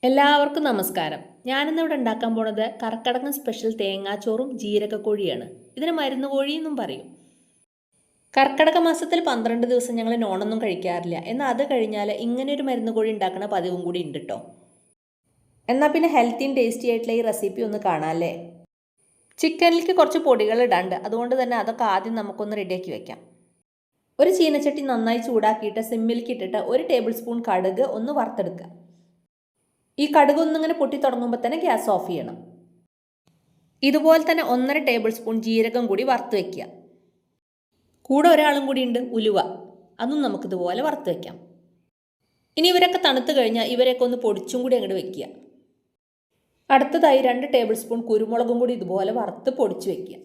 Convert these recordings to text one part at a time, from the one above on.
എല്ലാവർക്കും നമസ്കാരം. ഞാനിന്നിവിടെ ഉണ്ടാക്കാൻ പോണത് കർക്കടകം സ്പെഷ്യൽ തേങ്ങാച്ചോറും ജീരകക്കോഴിയാണ്. ഇതിന് മരുന്ന് കോഴി എന്നും പറയും. കർക്കടക മാസത്തിൽ 12 ദിവസം ഞങ്ങൾ നോണൊന്നും കഴിക്കാറില്ല. എന്നാൽ അത് കഴിഞ്ഞാൽ ഇങ്ങനെയൊരു മരുന്ന് കോഴി ഉണ്ടാക്കുന്ന പതിവും കൂടി ഉണ്ട് കേട്ടോ. എന്നാൽ പിന്നെ ഹെൽത്തിയും ടേസ്റ്റി ആയിട്ടുള്ള ഈ റെസിപ്പി ഒന്ന് കാണാമല്ലേ. ചിക്കനിലേക്ക് കുറച്ച് പൊടികൾ ഇടാണ്ട്, അതുകൊണ്ട് തന്നെ അതൊക്കെ ആദ്യം നമുക്കൊന്ന് റെഡിയാക്കി വെക്കാം. ഒരു ചീനച്ചട്ടി നന്നായി ചൂടാക്കിയിട്ട് സിമ്മിലേക്ക് ഇട്ടിട്ട് 1 ടേബിൾ സ്പൂൺ കടുക് ഒന്ന് വറുത്തെടുക്കുക. ഈ കടുക് ഒന്നിങ്ങനെ പൊട്ടി തുടങ്ങുമ്പോൾ തന്നെ ഗ്യാസ് ഓഫ് ചെയ്യണം. ഇതുപോലെ തന്നെ 1.5 ടേബിൾ സ്പൂൺ ജീരകം കൂടി വറുത്ത് വയ്ക്കുക. കൂടെ ഒരാളും കൂടി ഉണ്ട്, ഉലുവ. അതും നമുക്കിതുപോലെ വറുത്ത് വയ്ക്കാം. ഇനി ഇവരൊക്കെ തണുത്ത് കഴിഞ്ഞാൽ ഇവരെയൊക്കെ ഒന്ന് പൊടിച്ചും കൂടി അങ്ങോട്ട് വെക്കുക. അടുത്തതായി 2 ടേബിൾ സ്പൂൺ കുരുമുളകും കൂടി ഇതുപോലെ വറുത്ത് പൊടിച്ച് വെക്കുക.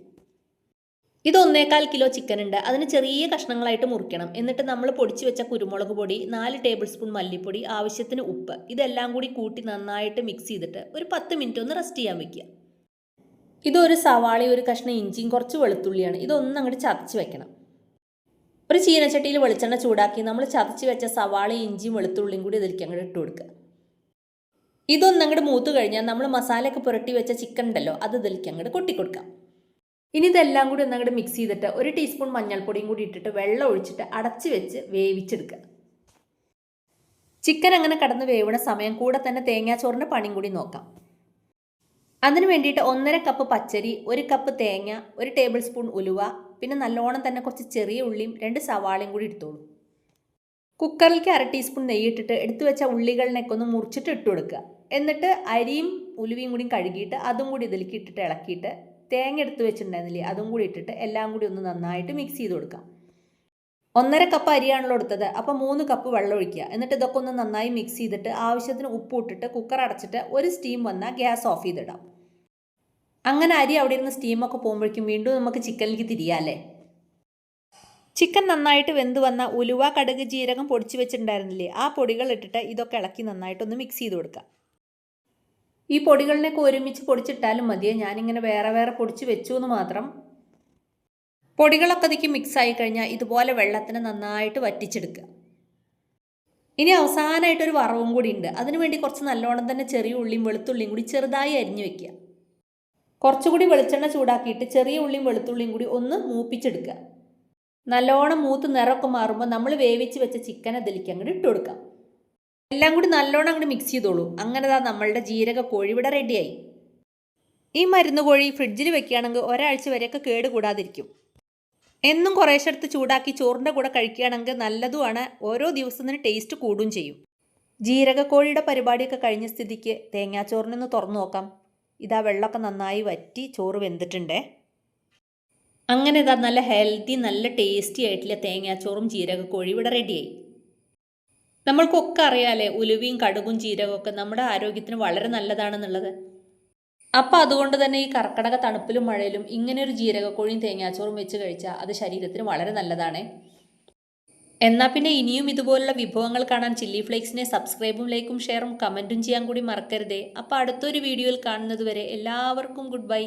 ഇത് 1.25 കിലോ ചിക്കൻ ഉണ്ട്. അതിന് ചെറിയ കഷ്ണങ്ങളായിട്ട് മുറിക്കണം. എന്നിട്ട് നമ്മൾ പൊടിച്ച് വെച്ച കുരുമുളക് പൊടി, 4 ടേബിൾ സ്പൂൺ മല്ലിപ്പൊടി, ആവശ്യത്തിന് ഉപ്പ്, ഇതെല്ലാം കൂടി കൂട്ടി നന്നായിട്ട് മിക്സ് ചെയ്തിട്ട് ഒരു 10 മിനിറ്റ് ഒന്ന് റെസ്റ്റ് ചെയ്യാൻ വെക്കുക. ഇതൊരു സവാളയും ഒരു കഷ്ണം ഇഞ്ചിയും കുറച്ച് വെളുത്തുള്ളിയാണ്. ഇതൊന്നും അങ്ങോട്ട് ചതച്ച് വെക്കണം. ഒരു ചീനച്ചട്ടിയിൽ വെളിച്ചെണ്ണ ചൂടാക്കി നമ്മൾ ചതച്ച് വെച്ച സവാളയും ഇഞ്ചിയും വെളുത്തുള്ളിയും കൂടി ഇതിലേക്ക് അങ്ങോട്ട് ഇട്ട് കൊടുക്കുക. ഇതൊന്നും അങ്ങോട്ട് മൂത്ത് കഴിഞ്ഞാൽ നമ്മൾ മസാലയൊക്കെ പുരട്ടി വെച്ച ചിക്കൻ ഉണ്ടല്ലോ, അത് ഇതിലേക്ക് അങ്ങോട്ട് കൊട്ടിക്കൊടുക്കാം. ഇനി ഇതെല്ലാം കൂടി ഒന്നങ്ങോട്ട് മിക്സ് ചെയ്തിട്ട് 1 ടീസ്പൂൺ മഞ്ഞൾപ്പൊടിയും കൂടി ഇട്ടിട്ട് വെള്ളം ഒഴിച്ചിട്ട് അടച്ച് വെച്ച് വേവിച്ചെടുക്കുക. ചിക്കൻ അങ്ങനെ കടന്ന് വേവണ സമയം കൂടെ തന്നെ തേങ്ങാച്ചോറിൻ്റെ പണിയും കൂടി നോക്കാം. അതിന് വേണ്ടിയിട്ട് 1.5 കപ്പ് പച്ചരി, 1 കപ്പ് തേങ്ങ, 1 ടേബിൾ സ്പൂൺ ഉലുവ, പിന്നെ നല്ലോണം തന്നെ കുറച്ച് ചെറിയ ഉള്ളിയും 2 സവാളയും കൂടി എടുത്തോളൂ. കുക്കറിലേക്ക് 1/2 ടീസ്പൂൺ നെയ്യിട്ടിട്ട് എടുത്തു വെച്ച ഉള്ളികളിനൊക്കെ ഒന്ന് മുറിച്ചിട്ട് ഇട്ട് കൊടുക്കുക. എന്നിട്ട് അരിയും ഉലുവയും കൂടി കഴുകിയിട്ട് അതും കൂടി ഇതിലേക്ക് ഇട്ടിട്ട് ഇളക്കിയിട്ട് തേങ്ങ എടുത്ത് വെച്ചിട്ടുണ്ടായിരുന്നില്ലേ, അതും കൂടി ഇട്ടിട്ട് എല്ലാം കൂടി ഒന്ന് നന്നായിട്ട് മിക്സ് ചെയ്ത് കൊടുക്കാം. 1.5 കപ്പ് അരിയാണല്ലോ എടുത്തത്, അപ്പോൾ 3 കപ്പ് വെള്ളം ഒഴിക്കുക. എന്നിട്ട് ഇതൊക്കെ ഒന്ന് നന്നായി മിക്സ് ചെയ്തിട്ട് ആവശ്യത്തിന് ഉപ്പ് ഇട്ടിട്ട് കുക്കർ അടച്ചിട്ട് ഒരു സ്റ്റീം വന്നാൽ ഗ്യാസ് ഓഫ് ചെയ്തിടാം. അങ്ങനെ അരി അവിടെ ഇരുന്ന് സ്റ്റീമൊക്കെ പോകുമ്പോഴേക്കും വീണ്ടും നമുക്ക് ചിക്കനിലേക്ക് തിരിയാല്ലേ. ചിക്കൻ നന്നായിട്ട് വെന്ത് വന്ന ഉലുവ, കടുക്, ജീരകം പൊടിച്ച് വെച്ചിട്ടുണ്ടായിരുന്നില്ലേ, ആ പൊടികൾ ഇട്ടിട്ട് ഇതൊക്കെ ഇളക്കി നന്നായിട്ടൊന്ന് മിക്സ് ചെയ്ത് കൊടുക്കാം. ഈ പൊടികളിനൊക്കെ ഒരുമിച്ച് പൊടിച്ചിട്ടാലും മതിയെ, ഞാനിങ്ങനെ വേറെ വേറെ പൊടിച്ച് വെച്ചു എന്ന് മാത്രം. പൊടികളൊക്കെ അതിക്ക് മിക്സ് ആയി കഴിഞ്ഞാൽ ഇതുപോലെ വെള്ളത്തിന് നന്നായിട്ട് വറ്റിച്ചെടുക്കുക. ഇനി അവസാനമായിട്ടൊരു വറവും കൂടി ഉണ്ട്. അതിനുവേണ്ടി കുറച്ച് നല്ലോണം തന്നെ ചെറിയ ഉള്ളിയും വെളുത്തുള്ളിയും കൂടി ചെറുതായി അരിഞ്ഞു വെക്കുക. കുറച്ചുകൂടി വെളിച്ചെണ്ണ ചൂടാക്കിയിട്ട് ചെറിയ ഉള്ളിയും വെളുത്തുള്ളിയും കൂടി ഒന്ന് മൂപ്പിച്ചെടുക്കുക. നല്ലോണം മൂത്ത് നിറമൊക്കെ മാറുമ്പോൾ നമ്മൾ വേവിച്ച് വെച്ച ചിക്കൻ അതിലേക്ക് അങ്ങോട്ട് ഇട്ട് കൊടുക്കാം. എല്ലാം കൂടി നല്ലോണം അങ്ങോട്ട് മിക്സ് ചെയ്തോളൂ. അങ്ങനെ നമ്മളുടെ ജീരക കോഴി ഇവിടെ റെഡിയായി. ഈ മരുന്ന് കോഴി ഫ്രിഡ്ജിൽ വെക്കുകയാണെങ്കിൽ ഒരാഴ്ച വരെയൊക്കെ കേടുകൂടാതിരിക്കും. എന്നും കുറേശ്ശെ എടുത്ത് ചൂടാക്കി ചോറിൻ്റെ കൂടെ കഴിക്കുകയാണെങ്കിൽ നല്ലതുമാണ്. ഓരോ ദിവസത്തിന് ടേസ്റ്റ് കൂടുകയും ചെയ്യും. ജീരകക്കോഴിയുടെ പരിപാടിയൊക്കെ കഴിഞ്ഞ സ്ഥിതിക്ക് തേങ്ങാച്ചോറിനൊന്ന് തുറന്നു നോക്കാം. ഇതാ വെള്ളമൊക്കെ നന്നായി വറ്റി ചോറ് വെന്തിട്ടുണ്ടേ. അങ്ങനെ നല്ല ഹെൽത്തി നല്ല ടേസ്റ്റി ആയിട്ടുള്ള തേങ്ങാച്ചോറും ജീരകക്കോഴി ഇവിടെ റെഡിയായി. നമ്മൾക്കൊക്കെ അറിയാലേ, ഉലുവയും കടുകും ജീരകമൊക്കെ നമ്മുടെ ആരോഗ്യത്തിന് വളരെ നല്ലതാണെന്നുള്ളത്. അപ്പോൾ അതുകൊണ്ട് തന്നെ ഈ കർക്കിടക തണുപ്പിലും മഴയിലും ഇങ്ങനെയൊരു ജീരകക്കോഴിയും തേങ്ങാച്ചോറും വെച്ച് കഴിച്ചാൽ അത് ശരീരത്തിന് വളരെ നല്ലതാണ്. എന്നാൽ പിന്നെ ഇനിയും ഇതുപോലുള്ള വിഭവങ്ങൾ കാണാൻ ചില്ലി ഫ്ലേക്സിനെ സബ്സ്ക്രൈബും ലൈക്കും ഷെയറും കമൻറ്റും ചെയ്യാൻ കൂടി മറക്കരുതേ. അപ്പോൾ അടുത്തൊരു വീഡിയോയിൽ കാണുന്നത് വരെ എല്ലാവർക്കും ഗുഡ് ബൈ.